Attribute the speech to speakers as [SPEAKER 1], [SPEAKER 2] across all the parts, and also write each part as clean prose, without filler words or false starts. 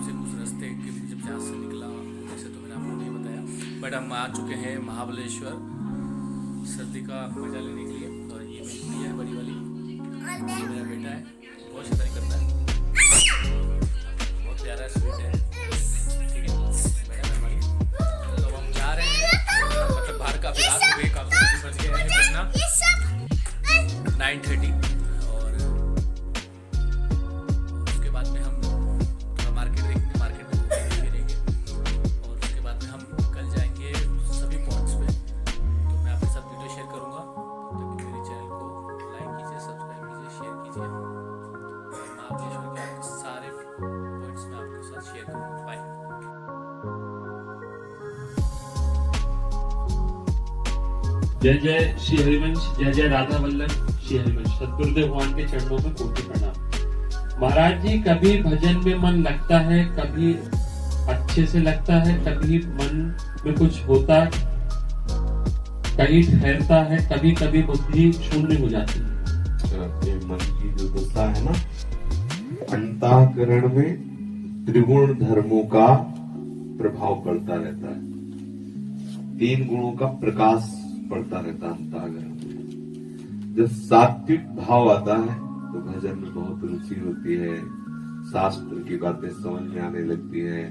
[SPEAKER 1] से कुछ रास्ते के जब जहाँ से निकला वैसे तो मैंने आपको नहीं बताया, बट हम आ चुके हैं महाबलेश्वर सर्दी का मजा लेने के लिए। और ये मेरी गुड़िया है बड़ी वाली, ये मेरा बेटा है, बहुत शैतानी करता है, बहुत प्यारा स्वीट है। ठीक है बेटा है हमारी। तो हम जा रहे हैं, मतलब बाहर का अभ्यास हो गए, काफ़ी बज गए हैं बजना 9:30। और उसके बाद में हम थोड़ा मार्केट देखेंगे, मार्केट में घूमेंगे और उसके बाद में हम कल जाएंगे सभी पॉइंट्स पे। तो मैं आपके साथ वीडियो शेयर करूंगा, तो मेरे चैनल को लाइक कीजिए, सब्सक्राइब कीजिए, शेयर कीजिए। महाबलेश्वर के सारे पॉइंट्स मैं आपके साथ शेयर करूँगा। बाय।
[SPEAKER 2] जय जय श्री हरिवंश, जय जय राधा वल्लभ श्री हरिवंश। सतगुरुदेव भगवान के चरणों में कोटि प्रणाम। महाराज जी, कभी भजन में मन लगता है, कभी अच्छे से लगता है, कभी मन में कुछ होता है, कहीं ठहरता है, कभी कभी बुद्धि शून्य हो जाती है।
[SPEAKER 3] आपके मन की जो दशा है ना, अंतःकरण में त्रिगुण धर्मों का प्रभाव पड़ता रहता है, 3 गुणों का प्रकाश पड़ता रहता है अंतःकरण में। जब सात्विक भाव आता है तो भजन में बहुत रुचि होती है, शास्त्र की बातें समझ में आने लगती है,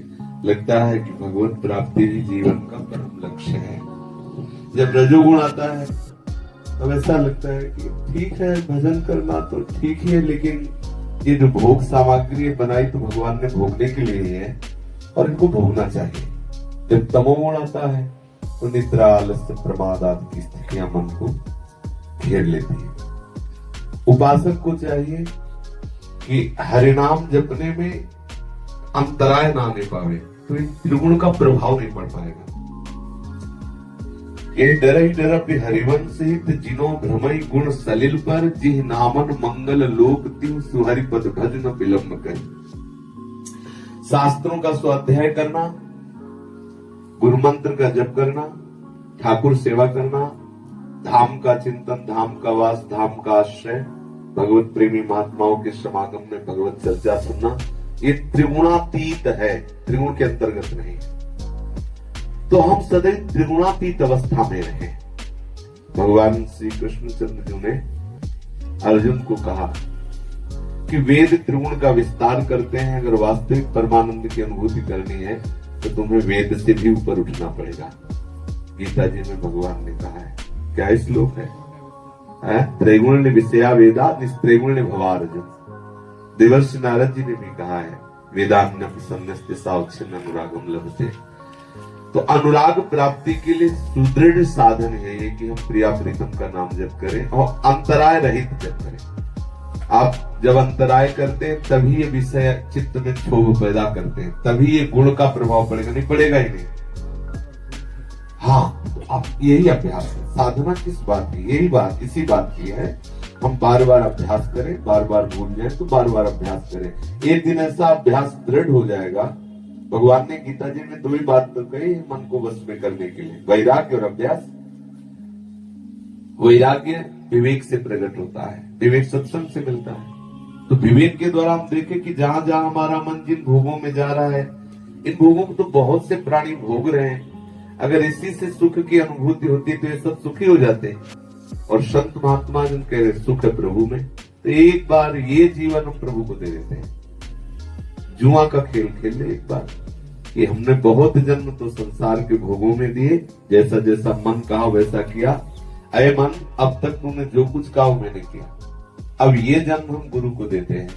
[SPEAKER 3] लगता है कि भगवत प्राप्ति ही जीवन का परम लक्ष्य है। जब रजोगुण आता है तब ऐसा लगता है कि ठीक है भजन करना तो ठीक ही है, लेकिन ये जो भोग सामग्री है बनाई तो भगवान ने भोगने के लिए ही है और इनको भोगना चाहिए। जब तमोगुण आता है तो निद्रा, आलस्य, प्रमाद आदि की स्थितियां मन को घेर लेती है। उपासक को चाहिए कि हरिनाम जपने में अंतराय ना आने पावे, तो इन त्रिगुण का प्रभाव नहीं पड़ पाएगा। ये डर ही डर अपने हरिवंश सहित जिनो भ्रमई गुण सलिल पर, जिह नामन मंगल लोक तिम सुहरि पद भज न विलंब कर। शास्त्रों का स्वाध्याय करना, गुरु मंत्र का जप करना, ठाकुर सेवा करना, धाम का चिंतन, धाम का वास, धाम का आश्रय, भगवत प्रेमी महात्माओं के समागम में भगवत चर्चा सुनना, ये त्रिगुणातीत है, त्रिगुण के अंतर्गत नहीं। तो हम सदैव त्रिगुणातीत अवस्था में रहे। भगवान श्री कृष्णचंद्र जी ने अर्जुन को कहा कि वेद त्रिगुण का विस्तार करते हैं, अगर वास्तविक परमानंद की अनुभूति करनी है तो तुम्हें वेद से भी ऊपर उठना पड़ेगा। गीता जी में भगवान ने कहा है, क्या श्लोक है? त्रैगुण ने विषया वेदा निस्त्रिगुण ने भवार्जुन। देवर्षि नारद जी ने भी कहा है, वेदान्यम संन्यस्य सावच्छिन्न अनुरागम लभते। तो अनुराग प्राप्ति के लिए सुदृढ़ साधन है ये कि हम प्रिया प्रीतम का नाम जप करें और अंतराय रहित जप करें। आप जब अंतराय करते हैं तभी ये विषय चित्त में क्षोभ पैदा करते हैं, तभी ये गुण का प्रभाव पड़ेगा, नहीं पड़ेगा ही नहीं। हाँ, तो आप यही अभ्यास है। साधना किस बात की? यही बात, इसी बात की है। हम बार बार अभ्यास करें, बार बार भूल जाए तो बार बार अभ्यास करें। एक दिन ऐसा अभ्यास दृढ़ हो जाएगा। भगवान ने गीता जी में 2 ही बात तो कही मन को वश में करने के लिए, वैराग्य और अभ्यास। वैराग्य विवेक से प्रकट होता है, विवेक सत्संग से मिलता है। तो विवेक के द्वारा हम देखें कि जहां जहां हमारा मन जिन भोगों में जा रहा है, इन भोगों को तो बहुत से प्राणी भोग रहे हैं। अगर इसी से सुख की अनुभूति होती तो ये सब सुखी हो जाते। और संत महात्मा जन कह रहे सुख है प्रभु में, तो एक बार ये जीवन हम प्रभु को दे देते हैं। जुआ का खेल खेल ले एक बार, कि हमने बहुत जन्म तो संसार के भोगों में दिए, जैसा जैसा मन कहा वैसा किया। अय मन, अब तक तूने जो कुछ कहा मैंने किया, अब ये जन्म हम गुरु को देते हैं,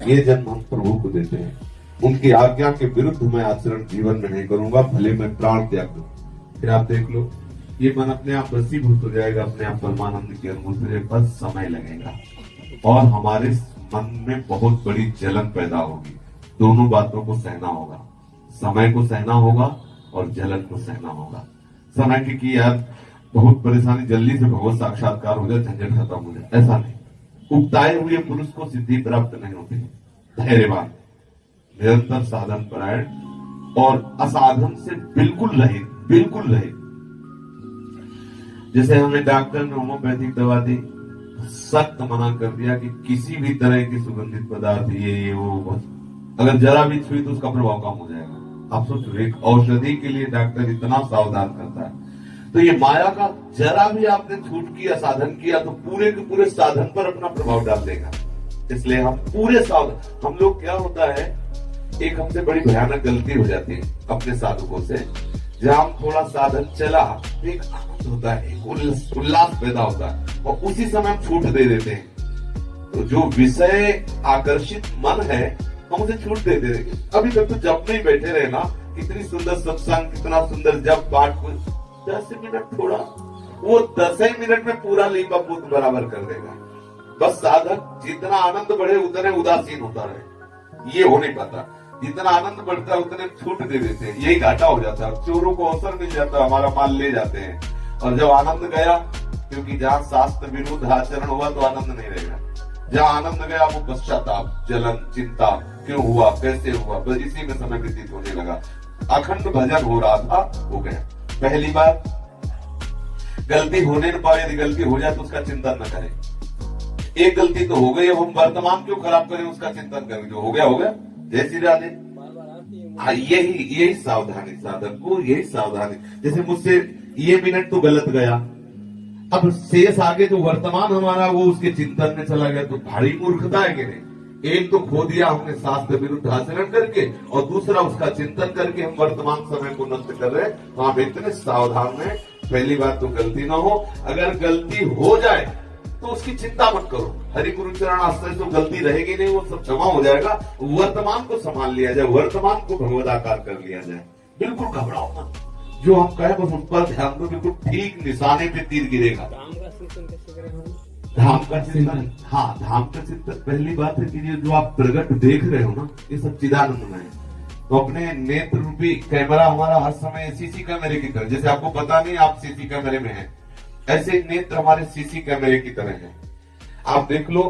[SPEAKER 3] ये जन्म हम प्रभु को देते हैं। उनकी आज्ञा के विरुद्ध मैं आचरण जीवन में नहीं करूंगा, भले मैं प्राण त्याग दूं। फिर आप देख लो, ये मन अपने आप वशीभूत हो जाएगा, अपने आप परमानंद की अनुभूति, बस समय लगेगा और हमारे मन में बहुत बड़ी जलन पैदा होगी। दोनों बातों को सहना होगा, समय को सहना होगा और जलन को सहना होगा। समय की यार बहुत परेशानी, जल्दी से भगवत साक्षात्कार हो जाए, झंझट खत्म हो जाए, ऐसा नहीं। उगताए हुए पुरुष को सिद्धि प्राप्त नहीं होती। धैर्यवान, निरंतर साधन परायण और असाधन से बिल्कुल रहित, बिल्कुल रहित। जैसे हमें डॉक्टर ने होम्योपैथिक दवा दी, सख्त मना कर दिया कि किसी भी तरह की सुगंधित पदार्थ ये वो, बस अगर जरा भी छुई तो उसका प्रभाव कम हो जाएगा। आप सोचो, एक औषधि के लिए डॉक्टर इतना सावधान करता है, तो ये माया का जरा भी आपने छूट किया, साधन किया, तो पूरे के पूरे साधन पर अपना प्रभाव डाल देगा। इसलिए हम पूरे साधन, हम लोग क्या होता है, एक हमसे बड़ी भयानक गलती हो जाती है अपने साधकों से, जहां हम थोड़ा साधन चला तो एक आनंद होता है, एक उल्लास पैदा होता है, और उसी समय हम छूट दे देते हैं। तो जो विषय आकर्षित मन है हम उसे छूट दे देते हैं। अभी तक तो जब नहीं बैठे रहे ना, कितनी सुंदर सत्संग, कितना सुंदर जब पाठ, 10 मिनट थोड़ा, वो 10 ही मिनट में पूरा लीपा पुत बराबर कर देगा। बस साधक जितना आनंद बढ़े उतने उदासीन होता रहे, ये हो नहीं पाता। जितना आनंद बढ़ता है उतने छूट दे देते हैं, यही घाटा हो जाता है। चोरों को अवसर मिल जाता है, हमारा माल ले जाते हैं। और जब आनंद गया, क्योंकि जहाँ शास्त्र विरुद्ध आचरण हुआ तो आनंद नहीं रहेगा। जहाँ आनंद गया वो पश्चाताप, जलन, चिंता, क्यों हुआ, कैसे हुआ, बस इसी में समय व्यतीत होने लगा। अखंड भजन हो रहा था, हो गया। पहली बार गलती होने न पाए, यदि गलती हो जाए तो उसका चिंतन न करें। एक गलती तो हो गई, अब हम वर्तमान क्यों खराब करें, उसका चिंतन करें। जो हो गया हो गया, जय श्री राधे। हाँ, यही सावधानी साधक को, यही सावधानी। जैसे मुझसे ये मिनट तो गलत गया, अब शेष आगे जो वर्तमान हमारा वो उसके चिंतन में चला गया, तो भारी मूर्खता है कि नहीं। एक तो खो दिया हमने शास्त्र विरुद्ध आचरण करके, और दूसरा उसका चिंतन करके हम वर्तमान समय को नष्ट कर रहे हैं। तो हम इतने सावधान हैं, पहली बात तो गलती ना हो। अगर गलती हो जाए तो उसकी चिंता मत करो, हरि गुरु चरण आश्रय तो गलती रहेगी नहीं, वो सब क्षमा हो जाएगा। वर्तमान को संभाल लिया जाए, वर्तमान को भगवदाकार कर लिया जाए। बिल्कुल घबराओ मत, जो हम कहें बस उस पर ध्यान दो, बिल्कुल ठीक निशाने पे तीर गिरेगा। धाम का चिंतन, हाँ, धाम का चिंतन। पहली बात है कि ये जो आप प्रगट देख रहे हो ना, ये सब चिदानंद में है। तो अपने नेत्र रूपी कैमरा हमारा हर समय सीसी कैमरे की तरह, जैसे आपको पता नहीं आप सीसी कैमरे में हैं, ऐसे नेत्र हमारे सीसी कैमरे की तरह हैं। आप देख लो,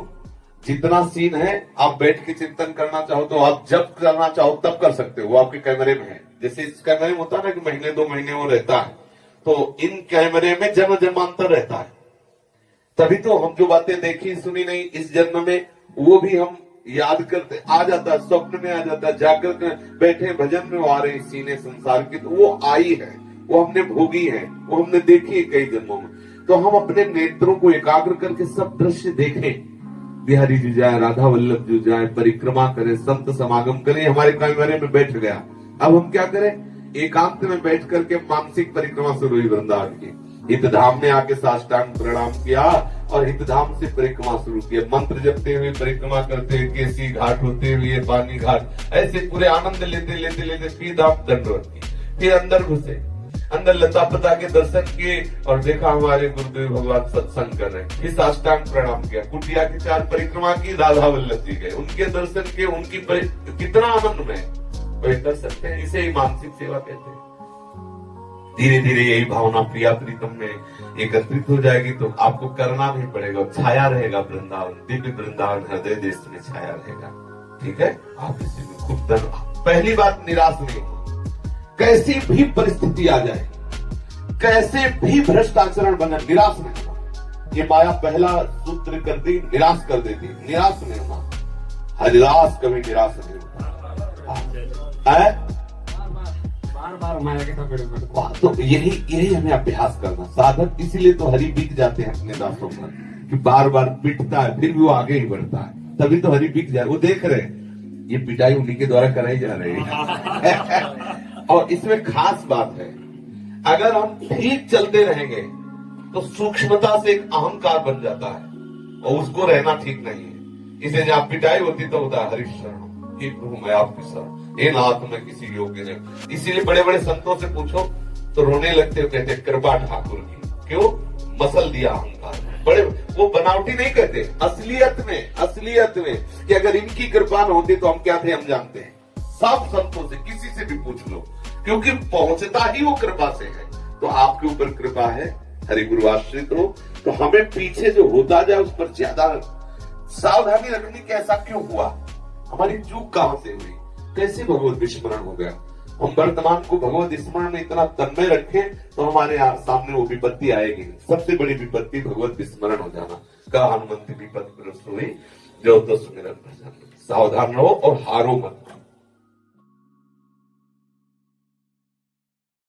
[SPEAKER 3] जितना सीन है, आप बैठ के चिंतन करना चाहो तो आप जब करना चाहो तब कर सकते हो, वो आपके कैमरे में है। जैसे इस कैमरे में होता है ना कि महीने 2 महीने वो रहता है, तो इन कैमरे में जन्म जन्मांतर रहता है। तभी तो हम जो बातें देखी सुनी नहीं इस जन्म में, वो भी हम याद करते, आ जाता है, स्वप्न में आ जाता है, जाकर बैठे भजन में वो आ रही सीने संसार की, तो वो आई है, वो हमने भोगी है, वो हमने देखी है कई जन्मों में। तो हम अपने नेत्रों को एकाग्र करके सब दृश्य देखें। बिहारी जी जाए, राधा वल्लभ जी जाए, परिक्रमा करें, संत समागम करें, हमारे कैमरे में बैठ गया। अब हम क्या करें, एकांत में बैठ करके मानसिक परिक्रमा शुरू हुई वृंदावन की। हित धाम में आके साष्टांग प्रणाम किया और हित धाम से परिक्रमा शुरू किया। मंत्र जपते हुए परिक्रमा करते हुए, केसी घाट होते हुए पानी घाट, ऐसे पूरे आनंद लेते लेते लेते फिर धाम दंडवत की। फिर अंदर घुसे, अंदर लता पता के दर्शन किए और देखा हमारे गुरुदेव भगवान सत्संग कर रहे हैं। फिर साष्टांग प्रणाम किया, कुटिया की 4 परिक्रमा की, राधा वल्लभ जी गए, उनके दर्शन किए, उनकी कितना आनंद में कर सकते हैं। इसे ही मानसिक सेवा कहते हैं। धीरे धीरे यही भावना प्रिया प्रीतम में एकत्रित हो जाएगी, तो आपको करना नहीं पड़ेगा, छाया रहेगा वृंदावन, दिव्य वृंदावन हृदय देश में छाया रहेगा। ठीक है, आप इसी में खूब पहली बात, निराश नहीं हो। कैसी भी परिस्थिति आ जाए, कैसे भी भ्रष्ट आचरण बने, निराश नहीं होना। ये माया पहला सूत्र करती, निराश कर देती। निराश नहीं होना, हरिदास कभी निराश नहीं होता। बार माया के साथ, तो यही हमें अभ्यास करना। साधक इसलिए तो हरि बिक जाते हैं अपने दासों पर, कि बार बार पिटता है फिर भी वो आगे ही बढ़ता है, तभी तो हरि बिक जाए। वो देख रहे हैं ये पिटाई उन्हीं के द्वारा कराई जा रही है। और इसमें खास बात है, अगर हम ठीक चलते रहेंगे तो सूक्ष्मता से एक अहंकार बन जाता है, और उसको रहना ठीक नहीं है। इसे जहां पिटाई होती तो होता है हरिशरण, हे प्रभु मैं आपकी शरण, हे नाथ मैं किसी योग्य नहीं। इसीलिए बड़े बड़े संतों से पूछो तो रोने लगते हो, कहते कृपा ठाकुर की। क्यों? मसल दिया अहंकार। बड़े वो बनावटी नहीं कहते, असलियत में कि अगर इनकी कृपा न होती तो हम क्या थे, हम जानते हैं। सब संतों से, किसी से भी पूछ लो, क्योंकि पहुंचता ही वो कृपा से है। तो आपके ऊपर कृपा है, हरि गुरु आश्रित हो, तो हमें पीछे जो होता जाए उस पर ज्यादा सावधानी रखनी कि ऐसा क्यों हुआ, हमारी चूक कहां से हुई, कैसे भगवत विस्मरण हो गया। हम वर्तमान को भगवत स्मरण में इतना तन्मय रखें तो हमारे सामने वो विपत्ति आएगी। सबसे बड़ी विपत्ति भगवत विस्मरण हो जाना। का हनुमंत विपत्ति हुई जो तो सुमिरन भजन। सावधान रहो और हारो मत।